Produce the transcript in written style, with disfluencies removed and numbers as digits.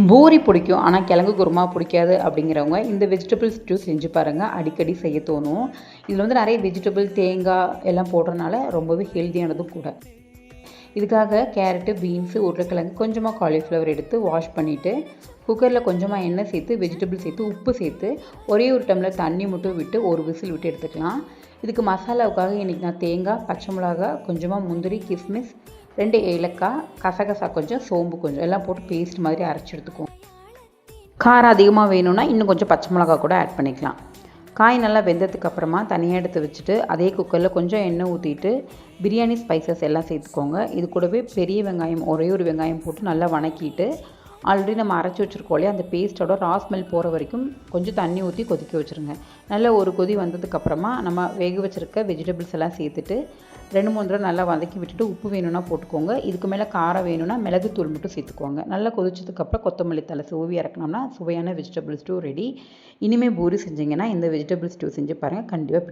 பூரி பிடிக்கும் ஆனால் கிழங்கு குருமா பிடிக்காது அப்படிங்கிறவங்க இந்த வெஜிடபிள் ஸ்டூ செஞ்சு பாருங்கள். அடிக்கடி செய்ய தோணும். இதில் வந்து நிறைய வெஜிடபிள், தேங்காய் எல்லாம் போடுறதுனால ரொம்பவே ஹெல்த்தியானதும் கூட. இதுக்காக கேரட்டு, பீன்ஸு, உருளைக்கிழங்கு, கொஞ்சமாக காலிஃப்ளவர் எடுத்து வாஷ் பண்ணிவிட்டு குக்கரில் கொஞ்சமாக எண்ணெய் சேர்த்து, வெஜிடபிள் சேர்த்து, உப்பு சேர்த்து, ஒரே ஒரு டம்ளர் தண்ணி மட்டும் விட்டு ஒரு விசில் விட்டு எடுத்துக்கலாம். இதுக்கு மசாலாவுக்காக இன்றைக்கி நான் தேங்காய், பச்சை மிளகா, கொஞ்சமாக முந்திரி, கிஸ்மிஸ், 2 ஏலக்காய், கசகசா கொஞ்சம், சோம்பு கொஞ்சம் எல்லாம் போட்டு பேஸ்ட் மாதிரி அரைச்சி எடுத்துக்குவோம். காரம் அதிகமாக வேணும்னா இன்னும் கொஞ்சம் பச்சை மிளகா கூட ஆட் பண்ணிக்கலாம். காய் நல்லா வெந்ததுக்கு அப்புறமா தனியாக எடுத்து வச்சுட்டு அதே குக்கரில் கொஞ்சம் எண்ணெய் ஊற்றிட்டு பிரியாணி ஸ்பைசஸ் எல்லாம் சேர்த்துக்கோங்க. இது கூடவே பெரிய வெங்காயம், ஒரே ஒரு வெங்காயம் போட்டு நல்லா வணக்கிட்டு ஆல்ரெடி நம்ம அரைச்சி வச்சுருக்கோம் இல்லையா, அந்த பேஸ்ட்டோட ஸ்மெல் போகிற வரைக்கும் கொஞ்சம் தண்ணி ஊற்றி கொதிக்க வச்சுருங்க. நல்ல ஒரு கொதி வந்ததுக்கப்புறமா நம்ம வேக வச்சுருக்க வெஜிடபிள்ஸ் எல்லாம் சேர்த்துட்டு 2-3 தடவை நல்லா வதக்கி விட்டுட்டு உப்பு வேணும்னா போட்டுக்கோங்க. இதுக்கு மேலே காரம் வேணும்னா மிளகுத்தூள் மட்டும் சேர்த்துக்கோங்க. நல்லா கொதிச்சதுக்கப்புறம் கொத்தமல்லி தழை தூவி இறக்கணும்னா சுவையான வெஜிடபிள் ஸ்டூ ரெடி. இனிமேல் பூரி செஞ்சிங்கன்னா இந்த வெஜிடபிள் ஸ்டூ செஞ்சு பாருங்கள், கண்டிப்பாக